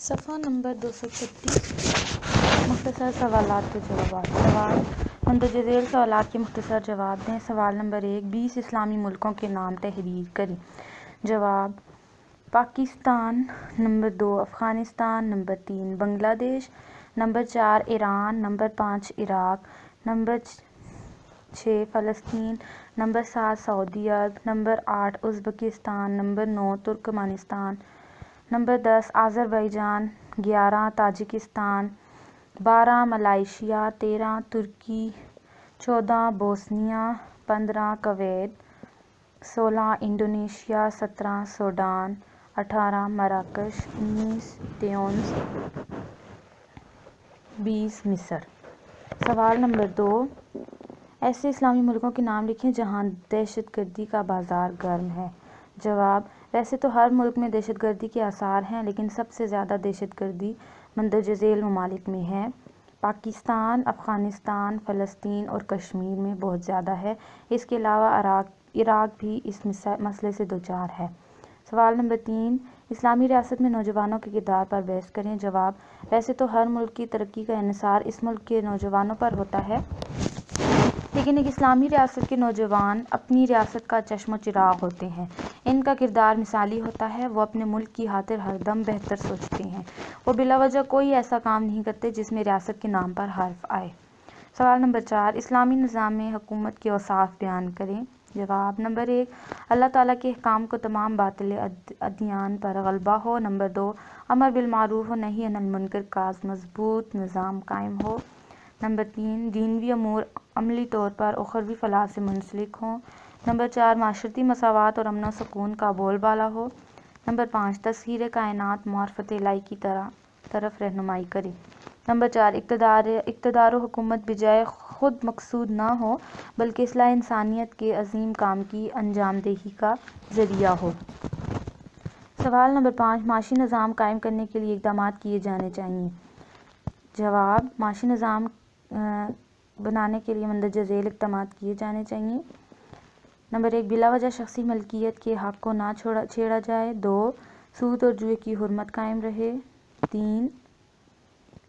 صفحہ نمبر 236 مختصر سوالات کے جوابات۔ سوال: مندرجہ ذیل سوالات کے مختصر جواب دیں۔ سوال نمبر 1، 20 اسلامی ملکوں کے نام تحریر کریں۔ جواب: Pakistan, number 2 Afghanistan, number 3 Bangladesh, number 4 Iran, number 5 عراق، نمبر 6 فلسطین، نمبر 7 سعودی عرب، number 8 Uzbekistan, number 9 Turkmenistan, number 10 Azerbaijan, 11 Tajikistan, 12 Malaysia, 13 ترکی، 14 بوسنیا، 15 کویت، 16 انڈونیشیا، 17 سوڈان، 18 مراکش، 19 تیونس، 20 مصر۔ سوال نمبر 2، ایسے اسلامی ملکوں کے نام لکھیں جہاں دہشت گردی کا بازار گرم ہے۔ جواب: ویسے تو ہر ملک میں دہشت گردی کے آثار ہیں، لیکن سب سے زیادہ دہشت گردی مندرجہ ذیل ممالک میں ہے۔ پاکستان، افغانستان، فلسطین اور کشمیر میں بہت زیادہ ہے۔ اس کے علاوہ عراق بھی اس مسئلے سے دوچار ہے۔ سوال نمبر 3، اسلامی ریاست میں نوجوانوں کے کردار پر بحث کریں۔ جواب: ویسے تو ہر ملک کی ترقی کا انحصار اس ملک کے نوجوانوں پر ہوتا ہے، لیکن ایک اسلامی ریاست کے نوجوان اپنی ریاست کا چشم و چراغ ہوتے ہیں۔ ان کا کردار مثالی ہوتا ہے۔ وہ اپنے ملک کی خاطر ہر دم بہتر سوچتے ہیں۔ وہ بلا وجہ کوئی ایسا کام نہیں کرتے جس میں ریاست کے نام پر حرف آئے۔ سوال نمبر 4، اسلامی نظام حکومت کے اوصاف بیان کریں۔ جواب: نمبر 1، اللہ تعالیٰ کے احکام کو تمام باطل ادیان پر غلبہ ہو۔ نمبر 2، امر بالمعروف و نہی عن المنکر کا مضبوط نظام قائم ہو۔ نمبر 3، دینوی امور عملی طور پر اخروی فلاح سے منسلک ہوں۔ نمبر 4، معاشرتی مساوات اور امن و سکون کا بول بالا ہو۔ نمبر 5، تسخیر کائنات معرفت الہی کی طرف رہنمائی کرے۔ نمبر 4، اقتدار و حکومت بجائے خود مقصود نہ ہو، بلکہ اصلاح انسانیت کے عظیم کام کی انجام دہی کا ذریعہ ہو۔ سوال نمبر 5، معاشی نظام قائم کرنے کے لیے اقدامات کیے جانے چاہئیں۔ جواب: معاشی نظام بنانے کے لیے مندرجہ ذیل اقدامات کیے جانے چاہئیں۔ نمبر 1، بلا وجہ شخصی ملکیت کے حق کو نہ چھیڑا جائے۔ 2، سود اور جوئے کی حرمت قائم رہے۔ 3،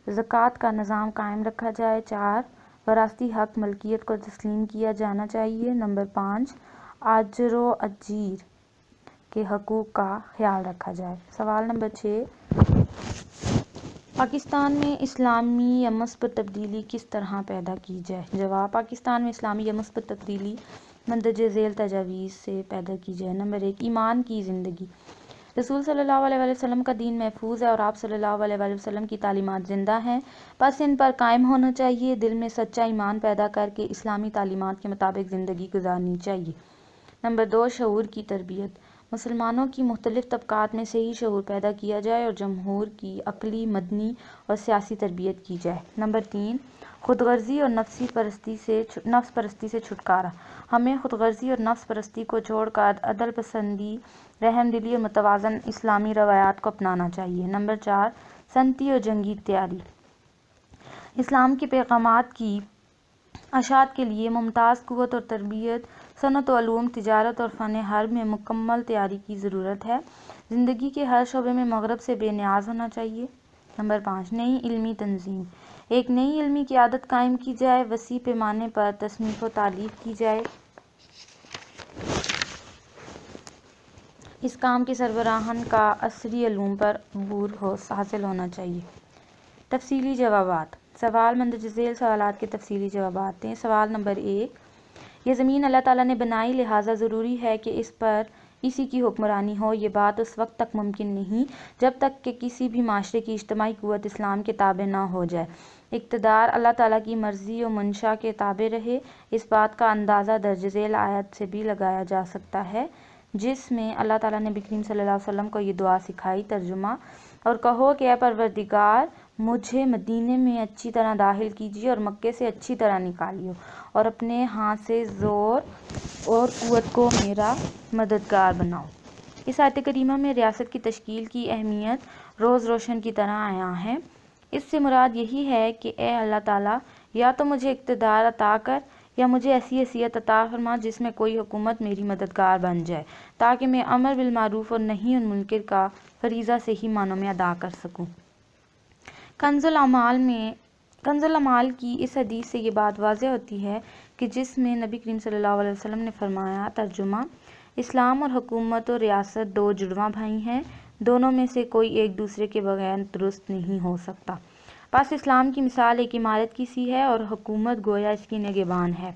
زکوٰۃ کا نظام قائم رکھا جائے۔ 4، وراثتی حق ملکیت کو تسلیم کیا جانا چاہیے۔ نمبر 5، آجر و اجیر کے حقوق کا خیال رکھا جائے۔ سوال نمبر 6، پاکستان میں اسلامی یا مثبت تبدیلی کس طرح پیدا کی جائے۔ جواب: پاکستان میں اسلامی یا مثبت تبدیلی مندرجہ ذیل تجاویز سے پیدا کی جائے۔ نمبر 1، ایمان کی زندگی۔ رسول صلی اللہ علیہ وآلہ وسلم کا دین محفوظ ہے اور آپ صلی اللہ علیہ وآلہ وسلم کی تعلیمات زندہ ہیں، بس ان پر قائم ہونا چاہیے۔ دل میں سچا ایمان پیدا کر کے اسلامی تعلیمات کے مطابق زندگی گزارنی چاہیے۔ نمبر 2، شعور کی تربیت۔ مسلمانوں کی مختلف طبقات میں صحیح شعور پیدا کیا جائے اور جمہور کی عقلی، مدنی اور سیاسی تربیت کی جائے۔ نمبر 3، خود غرضی اور نفس پرستی سے چھٹکارا۔ ہمیں خود غرضی اور نفس پرستی کو چھوڑ کر عدل پسندی، رحم دلی اور متوازن اسلامی روایات کو اپنانا چاہیے۔ نمبر 4، صنعتی اور جنگی تیاری۔ اسلام کے پیغامات کی اشاعت کے لیے ممتاز قوت اور تربیت، صنعت و علوم، تجارت اور فن حرب میں مکمل تیاری کی ضرورت ہے۔ زندگی کے ہر شعبے میں مغرب سے بے نیاز ہونا چاہیے۔ نمبر 5، نئی علمی تنظیم۔ ایک نئی علمی قیادت قائم کی جائے، وسیع پیمانے پر تصنیف و تالیف کی جائے۔ اس کام کے سربراہان کا عصری علوم پر عبور حاصل ہونا چاہیے۔ تفصیلی جوابات۔ سوال: مندرجہ ذیل سوالات کے تفصیلی جوابات دیں۔ سوال نمبر 1، یہ زمین اللہ تعالیٰ نے بنائی، لہٰذا ضروری ہے کہ اس پر اسی کی حکمرانی ہو۔ یہ بات اس وقت تک ممکن نہیں جب تک کہ کسی بھی معاشرے کی اجتماعی قوت اسلام کے تابع نہ ہو جائے۔ اقتدار اللہ تعالیٰ کی مرضی و منشا کے تابع رہے۔ اس بات کا اندازہ درج ذیل آیت سے بھی لگایا جا سکتا ہے، جس میں اللہ تعالیٰ نے نبی کریم صلی اللہ علیہ وسلم کو یہ دعا سکھائی۔ ترجمہ: اور کہو کہ اے پروردگار، مجھے مدینے میں اچھی طرح داخل کیجیے اور مکے سے اچھی طرح نکالیے، اور اپنے ہاتھ سے زور اور قوت کو میرا مددگار بناؤ۔ اس آیت کریمہ میں ریاست کی تشکیل کی اہمیت روز روشن کی طرح عیاں ہے۔ اس سے مراد یہی ہے کہ اے اللہ تعالیٰ، یا تو مجھے اقتدار عطا کر یا مجھے ایسی حیثیت عطا فرما جس میں کوئی حکومت میری مددگار بن جائے، تاکہ میں امر بالمعروف اور نہی عن المنکر کا فریضہ صحیح معنوں میں ادا کر سکوں۔ کنز العمال کی اس حدیث سے یہ بات واضح ہوتی ہے کہ جس میں نبی کریم صلی اللہ علیہ وسلم نے فرمایا، ترجمہ: اسلام اور حکومت و ریاست دو جڑواں بھائی ہیں، دونوں میں سے کوئی ایک دوسرے کے بغیر درست نہیں ہو سکتا۔ پس اسلام کی مثال ایک عمارت کی سی ہے اور حکومت گویا اس کی نگہبان ہے۔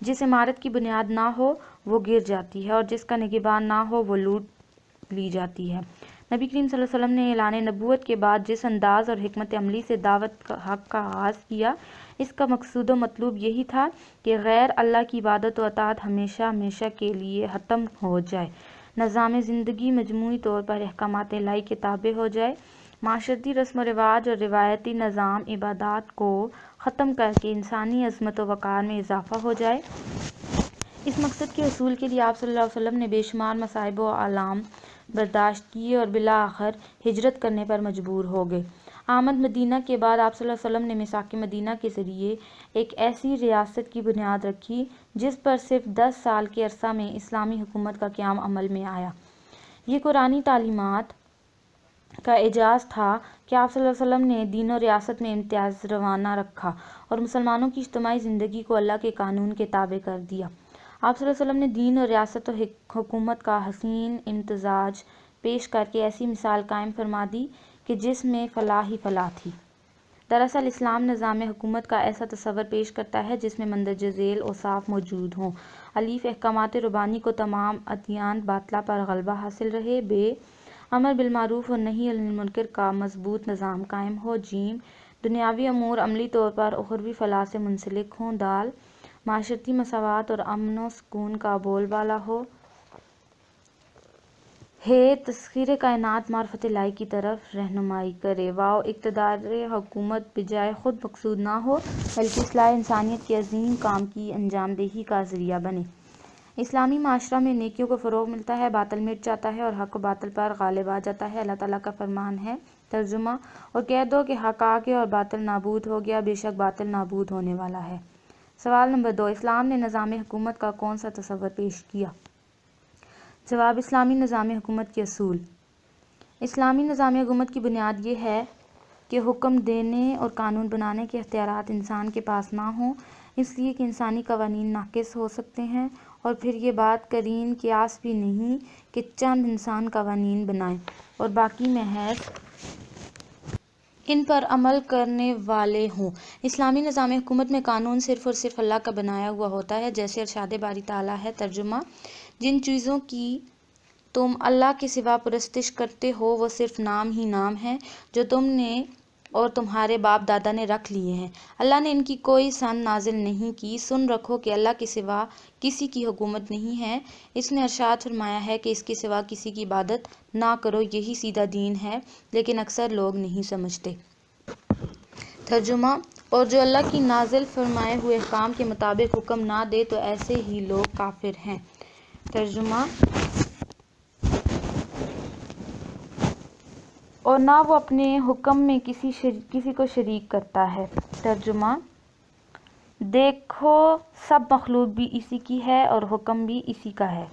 جس عمارت کی بنیاد نہ ہو وہ گر جاتی ہے اور جس کا نگہبان نہ ہو وہ لوٹ لی جاتی ہے۔ نبی کریم صلی اللہ علیہ وسلم نے اعلان نبوت کے بعد جس انداز اور حکمت عملی سے دعوت حق کا آغاز کیا، اس کا مقصود و مطلوب یہی تھا کہ غیر اللہ کی عبادت و اطاعت ہمیشہ ہمیشہ کے لیے ختم ہو جائے، نظام زندگی مجموعی طور پر احکامات الہی کے تابع ہو جائے، معاشرتی رسم و رواج اور روایتی نظام عبادات کو ختم کر کے انسانی عظمت و وقار میں اضافہ ہو جائے۔ اس مقصد کے حصول کے لیے آپ صلی اللہ علیہ وسلم نے بے شمار مصائب و آلام برداشت کیے اور بالآخر ہجرت کرنے پر مجبور ہو گئے۔ آمد مدینہ کے بعد آپ صلی اللہ علیہ وسلم نے میثاق مدینہ کے ذریعے ایک ایسی ریاست کی بنیاد رکھی جس پر صرف 10 سال کے عرصہ میں اسلامی حکومت کا قیام عمل میں آیا۔ یہ قرآنی تعلیمات کا اعجاز تھا کہ آپ صلی اللہ علیہ وسلم نے دین و ریاست میں امتیاز روانہ رکھا اور مسلمانوں کی اجتماعی زندگی کو اللہ کے قانون کے تابع کر دیا۔ آپ صلی اللہ علیہ وسلم نے دین و ریاست و حکومت کا حسین امتزاج پیش کر کے ایسی مثال قائم فرما دی کہ جس میں فلاح ہی فلاح تھی۔ دراصل اسلام نظام حکومت کا ایسا تصور پیش کرتا ہے جس میں مندرجہ ذیل اوصاف موجود ہوں: الف احکامات ربانی کو تمام ادیان باطلہ پر غلبہ حاصل رہے، ب امر بالمعروف اور نہی عن المنکر کا مضبوط نظام قائم ہو، ج دنیاوی امور عملی طور پر اخروی فلاح سے منسلک ہوں، د معاشرتی مساوات اور امن و سکون کا بول بالا ہو، ہ تسخیر کائنات معرفت الہی کی طرف رہنمائی کرے، واو اقتدار حکومت بجائے خود مقصود نہ ہو بلکہ اصلاح انسانیت کے عظیم کام کی انجام دہی کا ذریعہ بنے۔ اسلامی معاشرہ میں نیکیوں کو فروغ ملتا ہے، باطل مٹ جاتا ہے اور حق و باطل پر غالب آ جاتا ہے۔ اللہ تعالیٰ کا فرمان ہے، ترجمہ: اور کہہ دو کہ حق آ گیا اور باطل نابود ہو گیا، بے شک باطل نابود ہونے والا ہے۔ سوال نمبر 2، اسلام نے نظام حکومت کا کون سا تصور پیش کیا؟ جواب: اسلامی نظام حکومت کے اصول۔ اسلامی نظام حکومت کی بنیاد یہ ہے کہ حکم دینے اور قانون بنانے کے اختیارات انسان کے پاس نہ ہوں، اس لیے کہ انسانی قوانین ناقص ہو سکتے ہیں، اور پھر یہ بات قرین قیاس بھی نہیں کہ چند انسان قوانین بنائیں اور باقی محض ان پر عمل کرنے والے ہوں۔ اسلامی نظام حکومت میں قانون صرف اور صرف اللہ کا بنایا ہوا ہوتا ہے، جیسے ارشاد باری تعالیٰ ہے، ترجمہ: جن چیزوں کی تم اللہ کے سوا پرستش کرتے ہو وہ صرف نام ہی نام ہیں جو تم نے اور تمہارے باپ دادا نے رکھ لیے ہیں، اللہ نے ان کی کوئی سند نازل نہیں کی۔ سن رکھو کہ اللہ کے سوا کسی کی حکومت نہیں ہے، اس نے ارشاد فرمایا ہے کہ اس کے سوا کسی کی عبادت نہ کرو، یہی سیدھا دین ہے، لیکن اکثر لوگ نہیں سمجھتے۔ ترجمہ: اور جو اللہ کی نازل فرمائے ہوئے احکام کے مطابق حکم نہ دے تو ایسے ہی لوگ کافر ہیں۔ ترجمہ: اور نہ وہ اپنے حکم میں کسی کو شریک کرتا ہے۔ ترجمہ: دیکھو سب مخلوق بھی اسی کی ہے اور حکم بھی اسی کا ہے۔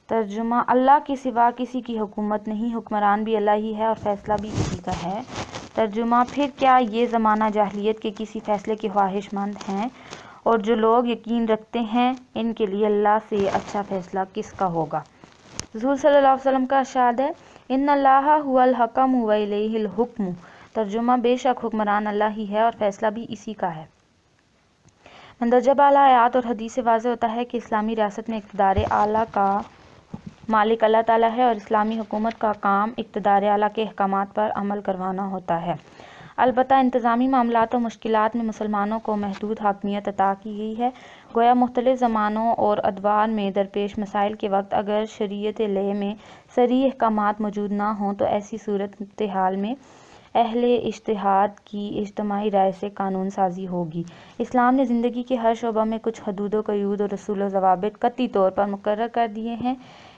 ترجمہ: اللہ کے سوا کسی کی حکومت نہیں، حکمران بھی اللہ ہی ہے اور فیصلہ بھی اسی کا ہے۔ ترجمہ: پھر کیا یہ زمانہ جاہلیت کے کسی فیصلے کے خواہش مند ہیں، اور جو لوگ یقین رکھتے ہیں ان کے لیے اللہ سے اچھا فیصلہ کس کا ہوگا؟ حضور صلی اللہ علیہ وسلم کا ارشاد ہے، ان اللہ هو الحکم والیہ الحکم۔ ترجمہ: بے شک حکمران اللہ ہی ہے اور فیصلہ بھی اسی کا ہے۔ مندرجہ بالا آیات اور حدیث سے واضح ہوتا ہے کہ اسلامی ریاست میں اقتدار اعلیٰ کا مالک اللہ تعالیٰ ہے اور اسلامی حکومت کا کام اقتدار اعلیٰ کے احکامات پر عمل کروانا ہوتا ہے۔ البتہ انتظامی معاملات و مشکلات میں مسلمانوں کو محدود حاکمیت عطا کی گئی ہے، گویا مختلف زمانوں اور ادوار میں درپیش مسائل کے وقت اگر شریعت الہی میں صریح احکامات موجود نہ ہوں تو ایسی صورتحال میں اہل اجتہاد کی اجتماعی رائے سے قانون سازی ہوگی۔ اسلام نے زندگی کے ہر شعبہ میں کچھ حدود و قیود اور اصول و ضوابط قطعی طور پر مقرر کر دیے ہیں۔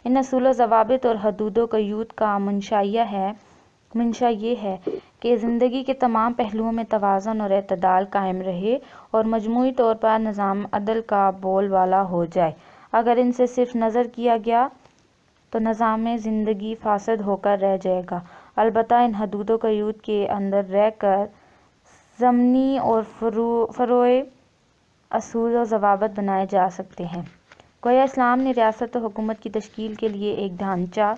ان اصول و ضوابط اور حدود و قیود کا منشا یہ ہے کہ زندگی کے تمام پہلوؤں میں توازن اور اعتدال قائم رہے اور مجموعی طور پر نظام عدل کا بول بالا ہو جائے۔ اگر ان سے صرف نظر کیا گیا تو نظام زندگی فاسد ہو کر رہ جائے گا، البتہ ان حدود و قیود کے اندر رہ کر ضمنی اور فروعی اصول و ضوابط بنائے جا سکتے ہیں۔ گویا اسلام نے ریاست و حکومت کی تشکیل کے لیے ایک ڈھانچہ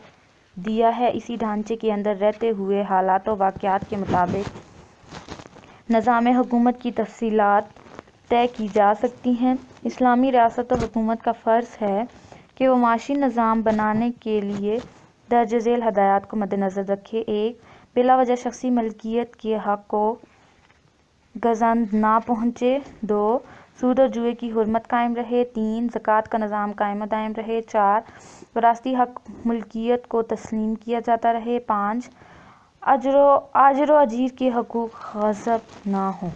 دیا ہے، اسی ڈھانچے کے اندر رہتے ہوئے حالات و واقعات کے مطابق نظام حکومت کی تفصیلات طے کی جا سکتی ہیں۔ اسلامی ریاست و حکومت کا فرض ہے کہ وہ معاشی نظام بنانے کے لیے درج ذیل ہدایات کو مدنظر رکھے: 1 بلا وجہ شخصی ملکیت کے حق کو گزند نہ پہنچے، 2 سود و جوئے کی حرمت قائم رہے، 3 زکوٰۃ کا نظام قائم و دائم رہے، 4 وراثتی حق ملکیت کو تسلیم کیا جاتا رہے، 5 آجر و اجیر کے حقوق غصب نہ ہوں۔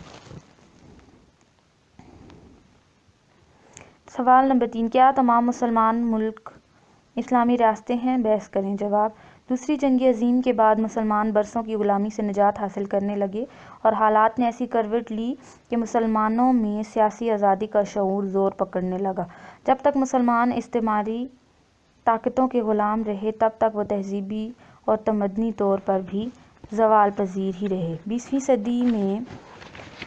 سوال نمبر 3، کیا تمام مسلمان ملک اسلامی ریاستیں ہیں؟ بحث کریں۔ جواب: دوسری جنگ عظیم کے بعد مسلمان برسوں کی غلامی سے نجات حاصل کرنے لگے اور حالات نے ایسی کروٹ لی کہ مسلمانوں میں سیاسی آزادی کا شعور زور پکڑنے لگا۔ جب تک مسلمان استعماری طاقتوں کے غلام رہے تب تک وہ تہذیبی اور تمدنی طور پر بھی زوال پذیر ہی رہے۔ 20ویں صدی میں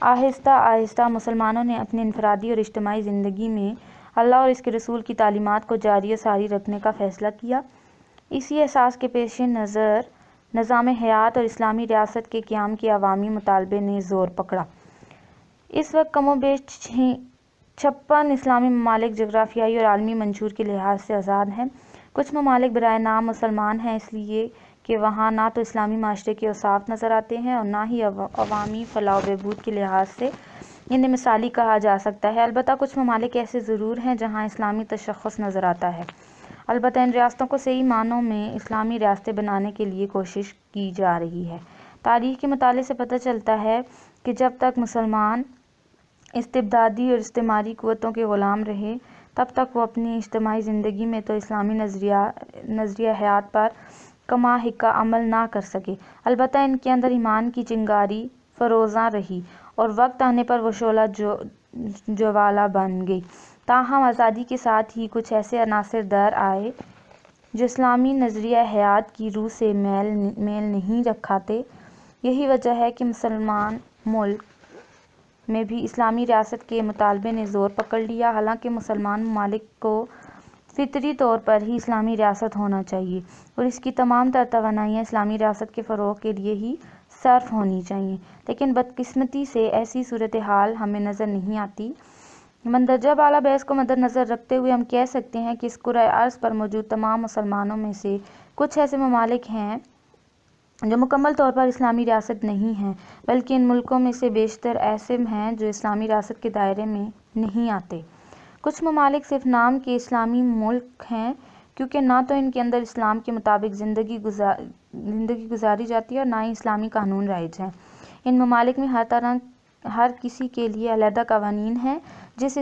آہستہ آہستہ مسلمانوں نے اپنی انفرادی اور اجتماعی زندگی میں اللہ اور اس کے رسول کی تعلیمات کو جاری و ساری رکھنے کا فیصلہ کیا۔ اسی احساس کے پیش نظر نظام حیات اور اسلامی ریاست کے قیام کے عوامی مطالبے نے زور پکڑا۔ اس وقت کم و بیش 56 اسلامی ممالک جغرافیائی اور عالمی منشور کے لحاظ سے آزاد ہیں۔ کچھ ممالک برائے نام مسلمان ہیں اس لیے کہ وہاں نہ تو اسلامی معاشرے کے اوصاف نظر آتے ہیں اور نہ ہی عوامی فلاح و بہبود کے لحاظ سے انہیں مثالی کہا جا سکتا ہے۔ البتہ کچھ ممالک ایسے ضرور ہیں جہاں اسلامی تشخص نظر آتا ہے۔ البتہ ان ریاستوں کو صحیح معنوں میں اسلامی ریاستیں بنانے کے لیے کوشش کی جا رہی ہے۔ تاریخ کے مطالعے سے پتہ چلتا ہے کہ جب تک مسلمان استبدادی اور استعماری قوتوں کے غلام رہے تب تک وہ اپنی اجتماعی زندگی میں تو اسلامی نظریہ حیات پر کما حقہ عمل نہ کر سکے، البتہ ان کے اندر ایمان کی چنگاری فروزاں رہی اور وقت آنے پر وہ شعلہ جوالا بن گئی۔ تاہم آزادی کے ساتھ ہی کچھ ایسے عناصر در آئے جو اسلامی نظریہ حیات کی روح سے میل نہیں رکھاتے۔ یہی وجہ ہے کہ مسلمان ملک میں بھی اسلامی ریاست کے مطالبے نے زور پکڑ لیا، حالانکہ مسلمان ممالک کو فطری طور پر ہی اسلامی ریاست ہونا چاہیے اور اس کی تمام تر توانائیاں اسلامی ریاست کے فروغ کے لیے ہی صرف ہونی چاہیے، لیکن بدقسمتی سے ایسی صورتحال ہمیں نظر نہیں آتی۔ مندرجہ بالا بحث کو مد نظر رکھتے ہوئے ہم کہہ سکتے ہیں کہ اس کرۂ ارض پر موجود تمام مسلمانوں میں سے کچھ ایسے ممالک ہیں جو مکمل طور پر اسلامی ریاست نہیں ہیں، بلکہ ان ملکوں میں سے بیشتر ایسے ہیں جو اسلامی ریاست کے دائرے میں نہیں آتے۔ کچھ ممالک صرف نام کے اسلامی ملک ہیں کیونکہ نہ تو ان کے اندر اسلام کے مطابق زندگی گزاری جاتی ہے اور نہ ہی اسلامی قانون رائج ہیں۔ ان ممالک میں ہر کسی کے لیے علیحدہ قوانین ہیں۔ جس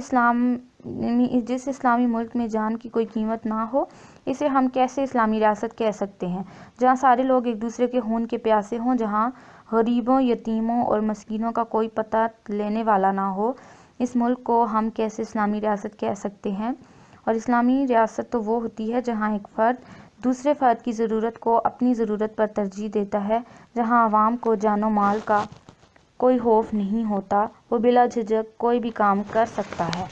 اسلامی ملک میں جان کی کوئی قیمت نہ ہو اسے ہم کیسے اسلامی ریاست کہہ سکتے ہیں؟ جہاں سارے لوگ ایک دوسرے کے خون کے پیاسے ہوں، جہاں غریبوں، یتیموں اور مسکینوں کا کوئی پتہ لینے والا نہ ہو، اس ملک کو ہم کیسے اسلامی ریاست کہہ سکتے ہیں؟ اور اسلامی ریاست تو وہ ہوتی ہے جہاں ایک فرد دوسرے فرد کی ضرورت کو اپنی ضرورت پر ترجیح دیتا ہے، جہاں عوام کو جان و مال کا کوئی خوف نہیں ہوتا، وہ بلا جھجک کوئی بھی کام کر سکتا ہے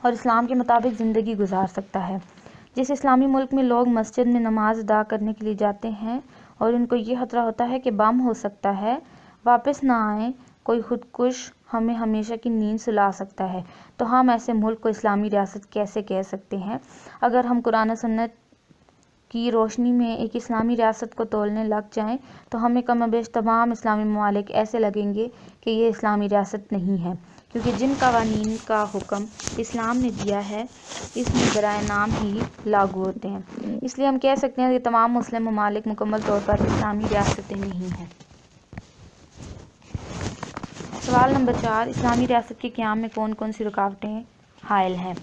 اور اسلام کے مطابق زندگی گزار سکتا ہے۔ جس اسلامی ملک میں لوگ مسجد میں نماز ادا کرنے کے لیے جاتے ہیں اور ان کو یہ خطرہ ہوتا ہے کہ بم ہو سکتا ہے، واپس نہ آئیں، کوئی خودکش ہمیں ہمیشہ کی نیند سلا سکتا ہے، تو ہم ایسے ملک کو اسلامی ریاست کیسے کہہ سکتے ہیں؟ اگر ہم قرآن و سنت کی روشنی میں ایک اسلامی ریاست کو تولنے لگ جائیں تو ہمیں کم و بیش تمام اسلامی ممالک ایسے لگیں گے کہ یہ اسلامی ریاست نہیں ہے، کیونکہ جن قوانین کا حکم اسلام نے دیا ہے اس میں برائے نام ہی لاگو ہوتے ہیں۔ اس لیے ہم کہہ سکتے ہیں کہ تمام مسلم ممالک مکمل طور پر اسلامی ریاستیں نہیں ہیں۔ سوال نمبر 4، اسلامی ریاست کے قیام میں کون کون سی رکاوٹیں حائل ہیں؟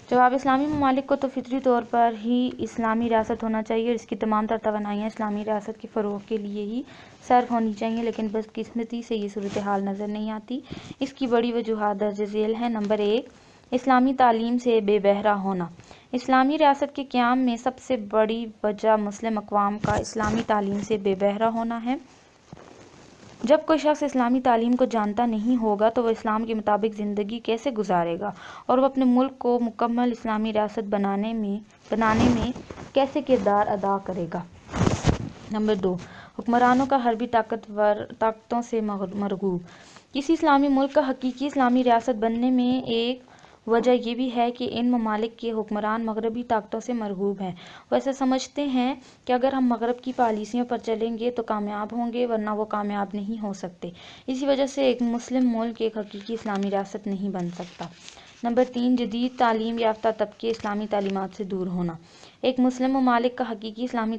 جواب: اسلامی ممالک کو تو فطری طور پر ہی اسلامی ریاست ہونا چاہیے اور اس کی تمام تر توانائیاں اسلامی ریاست کے فروغ کے لیے ہی صرف ہونی چاہیے، لیکن بدقسمتی سے یہ صورتحال نظر نہیں آتی۔ اس کی بڑی وجوہات درج ذیل ہیں۔ نمبر 1، اسلامی تعلیم سے بے بہرا ہونا۔ اسلامی ریاست کے قیام میں سب سے بڑی وجہ مسلم اقوام کا اسلامی تعلیم سے بے بہرا ہونا ہے۔ جب کوئی شخص اسلامی تعلیم کو جانتا نہیں ہوگا تو وہ اسلام کے مطابق زندگی کیسے گزارے گا اور وہ اپنے ملک کو مکمل اسلامی ریاست بنانے میں کیسے کردار ادا کرے گا۔ نمبر 2، حکمرانوں کا حربی طاقتوں سے مرعوب۔ کسی اسلامی ملک کا حقیقی اسلامی ریاست بننے میں ایک وجہ یہ بھی ہے کہ ان ممالک کے حکمران مغربی طاقتوں سے مرعوب ہیں۔ وہ ایسا سمجھتے ہیں کہ اگر ہم مغرب کی پالیسیوں پر چلیں گے تو کامیاب ہوں گے، ورنہ وہ کامیاب نہیں ہو سکتے۔ اسی وجہ سے ایک مسلم ملک ایک حقیقی اسلامی ریاست نہیں بن سکتا۔ نمبر 3، جدید تعلیم یافتہ طبقے اسلامی تعلیمات سے دور ہونا۔ ایک مسلم ممالک کا حقیقی اسلامی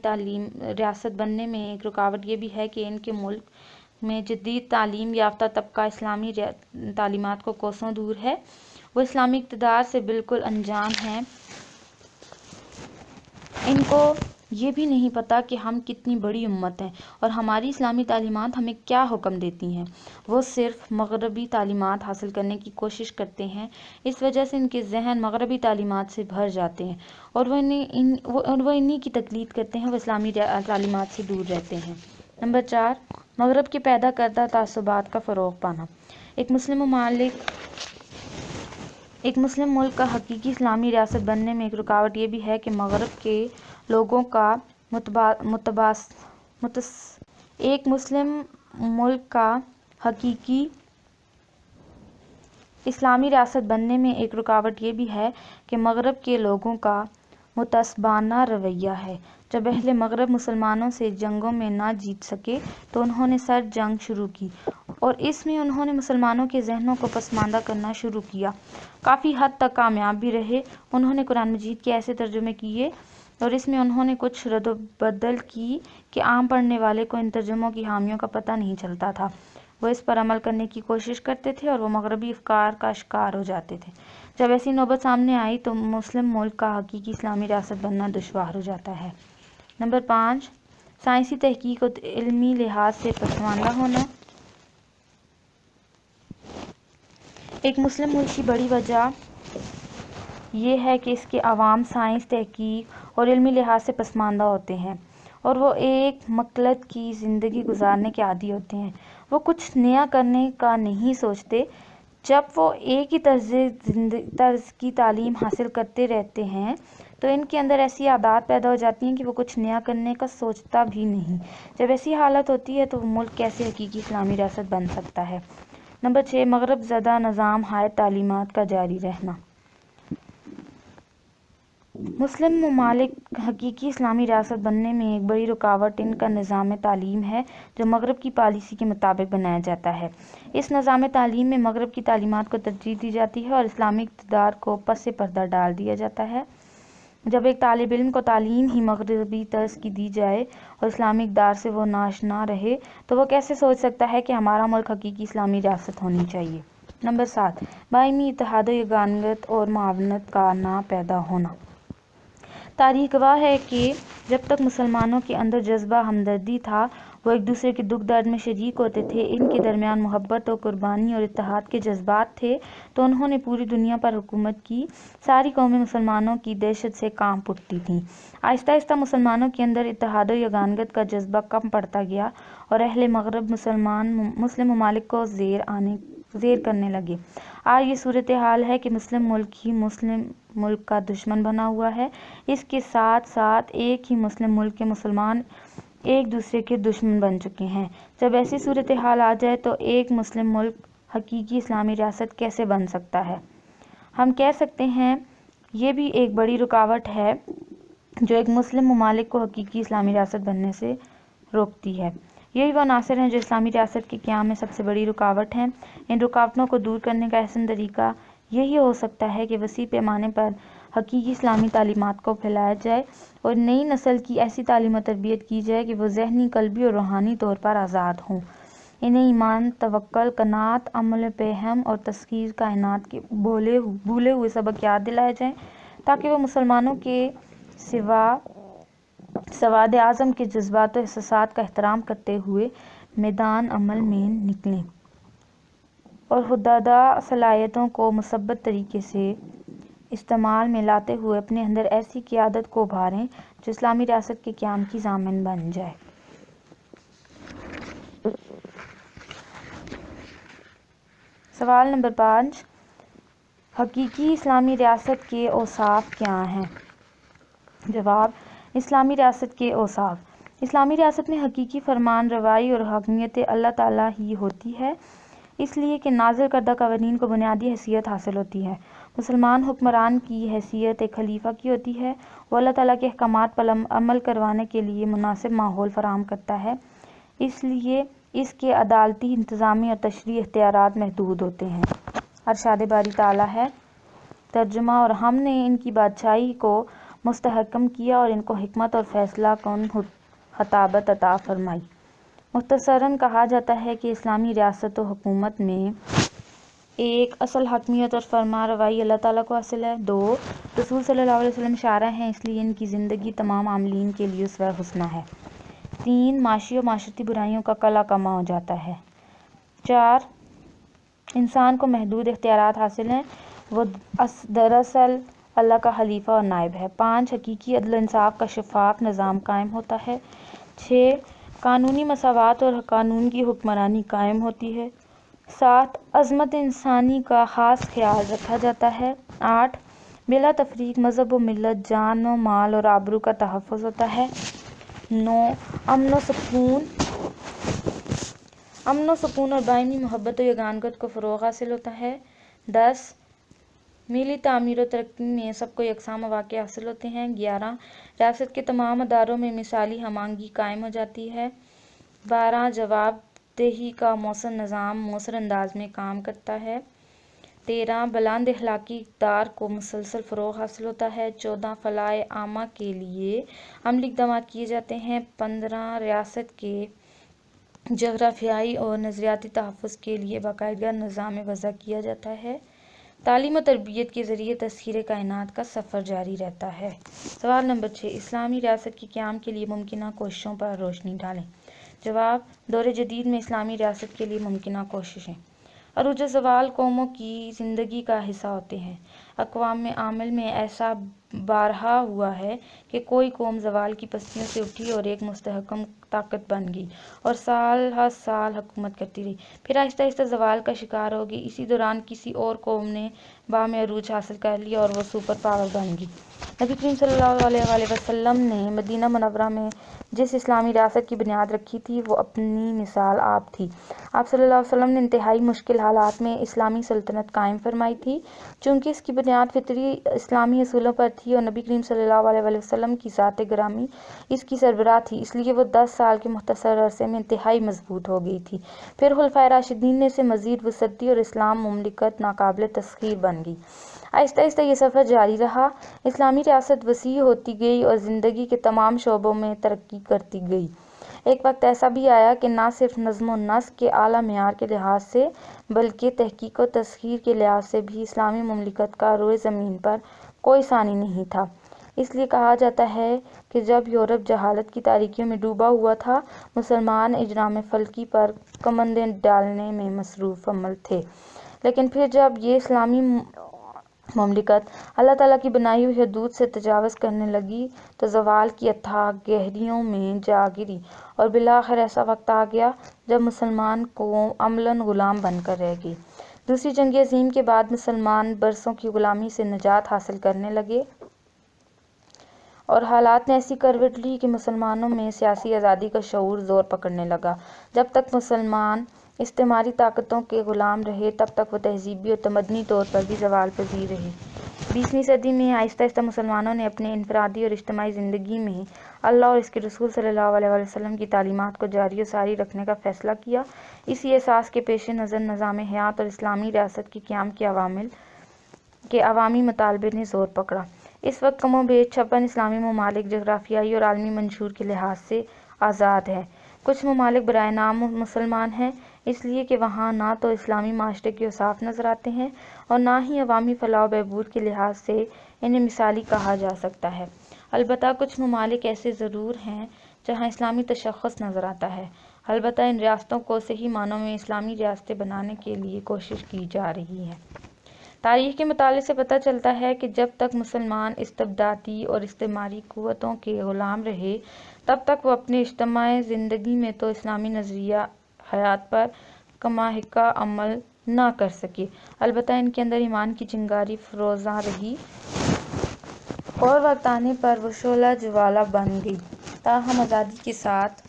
ریاست بننے میں ایک رکاوٹ یہ بھی ہے کہ ان کے ملک میں جدید تعلیم یافتہ طبقہ اسلامی تعلیمات کو کوسوں دور ہے۔ وہ اسلامی اقتدار سے بالکل انجان ہیں۔ ان کو یہ بھی نہیں پتا کہ ہم کتنی بڑی امت ہیں اور ہماری اسلامی تعلیمات ہمیں کیا حکم دیتی ہیں۔ وہ صرف مغربی تعلیمات حاصل کرنے کی کوشش کرتے ہیں۔ اس وجہ سے ان کے ذہن مغربی تعلیمات سے بھر جاتے ہیں اور وہ انہی کی تقلید کرتے ہیں۔ وہ اسلامی تعلیمات سے دور رہتے ہیں۔ نمبر 4، مغرب کے پیدا کردہ تعصبات کا فروغ پانا۔ ایک مسلم ملک کا حقیقی اسلامی ریاست بننے میں ایک رکاوٹ یہ بھی ہے کہ مغرب کے لوگوں کا ایک مسلم ملک کا حقیقی اسلامی ریاست بننے میں ایک رکاوٹ یہ بھی ہے کہ مغرب کے لوگوں کا متعصبانہ رویہ ہے۔ جب اہل مغرب مسلمانوں سے جنگوں میں نہ جیت سکے تو انہوں نے سر جنگ شروع کی اور اس میں انہوں نے مسلمانوں کے ذہنوں کو پسماندہ کرنا شروع کیا۔ کافی حد تک کامیاب بھی رہے۔ انہوں نے قرآن مجید کے ایسے ترجمے کیے اور اس میں انہوں نے کچھ رد و بدل کی کہ عام پڑھنے والے کو ان ترجموں کی خامیوں کا پتہ نہیں چلتا تھا۔ وہ اس پر عمل کرنے کی کوشش کرتے تھے اور وہ مغربی افکار کا شکار ہو جاتے تھے۔ جب ایسی نوبت سامنے آئی تو مسلم ملک کا حقیقی اسلامی ریاست بننا دشوار ہو جاتا ہے۔ نمبر 5، سائنسی تحقیق اور علمی لحاظ سے پسماندہ ہونا۔ ایک مسلم ملک کی بڑی وجہ یہ ہے کہ اس کے عوام سائنس، تحقیق اور علمی لحاظ سے پسماندہ ہوتے ہیں اور وہ ایک مقلد کی زندگی گزارنے کے عادی ہوتے ہیں۔ وہ کچھ نیا کرنے کا نہیں سوچتے۔ جب وہ ایک ہی طرز کی تعلیم حاصل کرتے رہتے ہیں تو ان کے اندر ایسی عادات پیدا ہو جاتی ہیں کہ وہ کچھ نیا کرنے کا سوچتا بھی نہیں۔ جب ایسی حالت ہوتی ہے تو وہ ملک کیسے حقیقی اسلامی ریاست بن سکتا ہے۔ نمبر 6، مغرب زدہ نظام ہائے تعلیمات کا جاری رہنا۔ مسلم ممالک حقیقی اسلامی ریاست بننے میں ایک بڑی رکاوٹ ان کا نظام تعلیم ہے جو مغرب کی پالیسی کے مطابق بنایا جاتا ہے۔ اس نظام تعلیم میں مغرب کی تعلیمات کو ترجیح دی جاتی ہے اور اسلامی اقتدار کو پس پردہ ڈال دیا جاتا ہے۔ جب ایک طالب علم کو تعلیم ہی مغربی طرز کی دی جائے اور اسلامی اقدار سے وہ ناآشنا رہے تو وہ کیسے سوچ سکتا ہے کہ ہمارا ملک حقیقی اسلامی ریاست ہونی چاہیے۔ نمبر 7، باہمی اتحاد و یگانگت اور معاونت کا نہ پیدا ہونا۔ تاریخ گواہ ہے کہ جب تک مسلمانوں کے اندر جذبہ ہمدردی تھا، وہ ایک دوسرے کے دکھ درد میں شریک ہوتے تھے، ان کے درمیان محبت اور قربانی اور اتحاد کے جذبات تھے تو انہوں نے پوری دنیا پر حکومت کی۔ ساری قومیں مسلمانوں کی دہشت سے کانپ اٹھتی تھیں۔ آہستہ آہستہ مسلمانوں کے اندر اتحاد و یگانگت کا جذبہ کم پڑتا گیا اور اہل مغرب مسلم ممالک کو زیر کرنے لگے۔ آج یہ صورتحال ہے کہ مسلم ملک ہی مسلم ملک کا دشمن بنا ہوا ہے۔ اس کے ساتھ ساتھ ایک ہی مسلم ملک کے مسلمان ایک دوسرے کے دشمن بن چکے ہیں۔ جب ایسی صورتحال آ جائے تو ایک مسلم ملک حقیقی اسلامی ریاست کیسے بن سکتا ہے؟ ہم کہہ سکتے ہیں یہ بھی ایک بڑی رکاوٹ ہے جو ایک مسلم ممالک کو حقیقی اسلامی ریاست بننے سے روکتی ہے۔ یہی وہ عناصر ہیں جو اسلامی ریاست کے قیام میں سب سے بڑی رکاوٹ ہیں۔ ان رکاوٹوں کو دور کرنے کا احسن طریقہ یہی ہو سکتا ہے کہ وسیع پیمانے پر حقیقی اسلامی تعلیمات کو پھیلایا جائے اور نئی نسل کی ایسی تعلیم و تربیت کی جائے کہ وہ ذہنی، قلبی اور روحانی طور پر آزاد ہوں۔ انہیں ایمان، توکل، قناعت، عمل بے ہم اور تسخیر کائنات کے بھولے ہوئے سبق یاد دلائے جائیں تاکہ وہ مسلمانوں کے سواد اعظم کے جذبات و احساسات کا احترام کرتے ہوئے میدان عمل میں نکلیں۔ اور حدودہ صلاحیتوں کو مثبت طریقے سے استعمال میں لاتے ہوئے اپنے اندر ایسی قیادت کو ابھاریں جو اسلامی ریاست کے قیام کی ضامن بن جائے۔ سوال نمبر 5، حقیقی اسلامی ریاست کے اوصاف کیا ہیں؟ جواب: اسلامی ریاست کے اوصاف: اسلامی ریاست میں حقیقی فرمان روائی اور حاکمیت اللہ تعالیٰ ہی ہوتی ہے، اس لیے کہ نازل کردہ قوانین کو بنیادی حیثیت حاصل ہوتی ہے۔ مسلمان حکمران کی حیثیت ایک خلیفہ کی ہوتی ہے، وہ اللہ تعالیٰ کے احکامات پر عمل کروانے کے لیے مناسب ماحول فراہم کرتا ہے، اس لیے اس کے عدالتی، انتظامی اور تشریعی اختیارات محدود ہوتے ہیں۔ ارشاد باری تعالیٰ ہے۔ ترجمہ: اور ہم نے ان کی بادشاہی کو مستحکم کیا اور ان کو حکمت اور فیصلہ کن خطابت عطا فرمائی۔ مختصراً کہا جاتا ہے کہ اسلامی ریاست و حکومت میں 1 اصل حاکمیت اور فرما روائی اللہ تعالیٰ کو حاصل ہے۔ 2 رسول صلی اللہ علیہ وسلم شارع ہیں، اس لیے ان کی زندگی تمام عاملین کے لیے اسوہ حسنہ ہے۔ 3 معاشی اور معاشرتی برائیوں کا قلع کما ہو جاتا ہے۔ 4 انسان کو محدود اختیارات حاصل ہیں، وہ دراصل اللہ کا خلیفہ اور نائب ہے۔ 5 حقیقی عدل و انصاف کا شفاف نظام قائم ہوتا ہے۔ 6 قانونی مساوات اور قانون کی حکمرانی قائم ہوتی ہے۔ 7 عظمت انسانی کا خاص خیال رکھا جاتا ہے۔ 8 بلا تفریق مذہب و ملت، جان و مال اور آبرو کا تحفظ ہوتا ہے۔ 9 امن و سکون اور باہمی محبت و یگانگت کو فروغ حاصل ہوتا ہے۔ 10 ملی تعمیر و ترقی میں سب کو یکساں مواقع حاصل ہوتے ہیں۔ 11 ریاست کے تمام اداروں میں مثالی ہم آہنگی قائم ہو جاتی ہے۔ 12 جواب دہی کا مؤثر نظام مؤثر انداز میں کام کرتا ہے۔ 13 بلند اخلاقی اقدار کو مسلسل فروغ حاصل ہوتا ہے۔ 14 فلاح عامہ کے لیے عملی اقدامات کیے جاتے ہیں۔ 15 ریاست کے جغرافیائی اور نظریاتی تحفظ کے لیے باقاعدہ نظام وضع کیا جاتا ہے۔ تعلیم و تربیت کے ذریعے تسخیر کائنات کا سفر جاری رہتا ہے۔ سوال نمبر 6، اسلامی ریاست کے قیام کے لیے ممکنہ کوششوں پر روشنی ڈالیں۔ جواب: دور جدید میں اسلامی ریاست کے لیے ممکنہ کوششیں عروج زوال قوموں کی زندگی کا حصہ ہوتے ہیں۔ اقوام عامل میں ایسا بارہا ہوا ہے کہ کوئی قوم زوال کی پستیوں سے اٹھی اور ایک مستحکم طاقت بن گئی اور سال ہر سال حکومت کرتی رہی، پھر آہستہ آہستہ زوال کا شکار ہو گئی۔ اسی دوران کسی اور قوم نے بام عروج حاصل کر لیا اور وہ سپر پاور بن گئی۔ نبی کریم صلی اللہ علیہ وآلہ وسلم نے مدینہ منورہ میں جس اسلامی ریاست کی بنیاد رکھی تھی، وہ اپنی مثال آپ تھی۔ آپ صلی اللہ علیہ وسلم نے انتہائی مشکل حالات میں اسلامی سلطنت قائم فرمائی تھی، چونکہ اس کی بنیاد فطری اسلامی اصولوں پر تھی اور نبی کریم صلی اللہ علیہ وآلہ وسلم کی ذات گرامی اس کی سربراہ تھی، اس لیے وہ 10 سال کے مختصر عرصے میں انتہائی مضبوط ہو گئی تھی۔ پھر خلفائے راشدین نے اسے مزید وسعت دی اور اسلام مملکت ناقابل تسخیر بن گئی۔ آہستہ آہستہ یہ سفر جاری رہا، اسلامی ریاست وسیع ہوتی گئی اور زندگی کے تمام شعبوں میں ترقی کرتی گئی۔ ایک وقت ایسا بھی آیا کہ نہ صرف نظم و نسق کے اعلیٰ معیار کے لحاظ سے بلکہ تحقیق و تسخیر کے لحاظ سے بھی اسلامی مملکت کا روئے زمین پر کوئی ثانی نہیں تھا۔ اس لیے کہا جاتا ہے کہ جب یورپ جہالت کی تاریکیوں میں ڈوبا ہوا تھا، مسلمان اجرام فلکی پر کمندیں ڈالنے میں مصروف عمل تھے، لیکن پھر جب یہ اسلامی مملکت اللہ تعالیٰ کی بنائی ہوئی حدود سے تجاوز کرنے لگی تو زوال کی اتھاہ گہریوں میں جا گری اور بالآخر ایسا وقت آ گیا جب مسلمان قوم عملاً غلام بن کر رہ گئی۔ دوسری جنگ عظیم کے بعد مسلمان برسوں کی غلامی سے نجات حاصل کرنے لگے اور حالات نے ایسی کروٹ لی کہ مسلمانوں میں سیاسی آزادی کا شعور زور پکڑنے لگا۔ جب تک مسلمان استعماری طاقتوں کے غلام رہے، تب تک وہ تہذیبی اور تمدنی طور پر بھی زوال پذیر رہے۔ 20ویں صدی میں آہستہ آہستہ مسلمانوں نے اپنے انفرادی اور اجتماعی زندگی میں اللہ اور اس کے رسول صلی اللہ علیہ وسلم کی تعلیمات کو جاری و ساری رکھنے کا فیصلہ کیا۔ اسی احساس کے پیش نظر نظام حیات اور اسلامی ریاست کے قیام کے عوامی مطالبے نے زور پکڑا۔ اس وقت کم و بیش 56 اسلامی ممالک جغرافیائی اور عالمی منشور کے لحاظ سے آزاد ہیں۔ کچھ ممالک برائے نام مسلمان ہیں، اس لیے کہ وہاں نہ تو اسلامی معاشرے کے اوصاف نظر آتے ہیں اور نہ ہی عوامی فلاح و بہبود کے لحاظ سے انہیں مثالی کہا جا سکتا ہے۔ البتہ کچھ ممالک ایسے ضرور ہیں جہاں اسلامی تشخص نظر آتا ہے۔ البتہ ان ریاستوں کو صحیح معنوں میں اسلامی ریاستیں بنانے کے لیے کوشش کی جا رہی ہے۔ تاریخ کے مطالعے سے پتہ چلتا ہے کہ جب تک مسلمان استبدادی اور استعماری قوتوں کے غلام رہے، تب تک وہ اپنے اجتماعی زندگی میں تو اسلامی نظریہ حیات پر کما حقہ عمل نہ کر سکے، البتہ ان کے اندر ایمان کی چنگاری فروزاں رہی اور وقت آنے پر وہ شعلہ جوالا بن گئی۔ تاہم آزادی کے ساتھ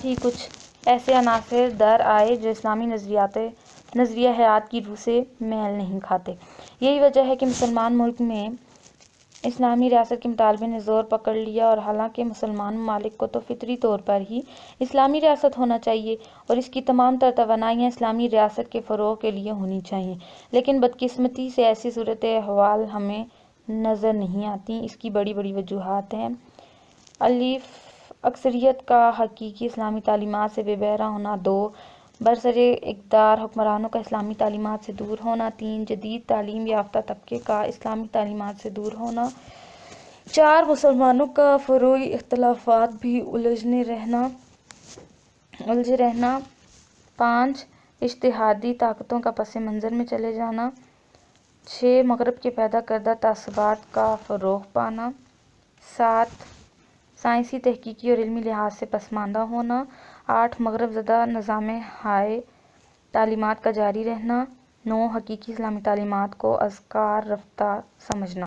ہی کچھ ایسے عناصر در آئے جو اسلامی نظریہ حیات کی روح سے میل نہیں کھاتے۔ یہی وجہ ہے کہ مسلمان ملک میں اسلامی ریاست کے مطالبے نے زور پکڑ لیا، اور حالانکہ مسلمان ممالک کو تو فطری طور پر ہی اسلامی ریاست ہونا چاہیے اور اس کی تمام تر توانائیاں اسلامی ریاست کے فروغ کے لیے ہونی چاہیے، لیکن بدقسمتی سے ایسی صورتحال ہمیں نظر نہیں آتی۔ اس کی بڑی بڑی وجوہات ہیں: الف، اکثریت کا حقیقی اسلامی تعلیمات سے بے بہرہ ہونا۔ 2، برسر اقتدار حکمرانوں کا اسلامی تعلیمات سے دور ہونا۔ 3، جدید تعلیم یافتہ طبقے کا اسلامی تعلیمات سے دور ہونا۔ 4، مسلمانوں کا فروعی اختلافات بھی الجھے رہنا۔ 5، اجتہادی طاقتوں کا پس منظر میں چلے جانا۔ 6، مغرب کے پیدا کردہ تعصبات کا فروغ پانا۔ 7، سائنسی، تحقیقی اور علمی لحاظ سے پسماندہ ہونا۔ 8، مغرب زدہ نظام ہائے تعلیمات کا جاری رہنا۔ 9، حقیقی اسلامی تعلیمات کو ازکار رفتہ سمجھنا۔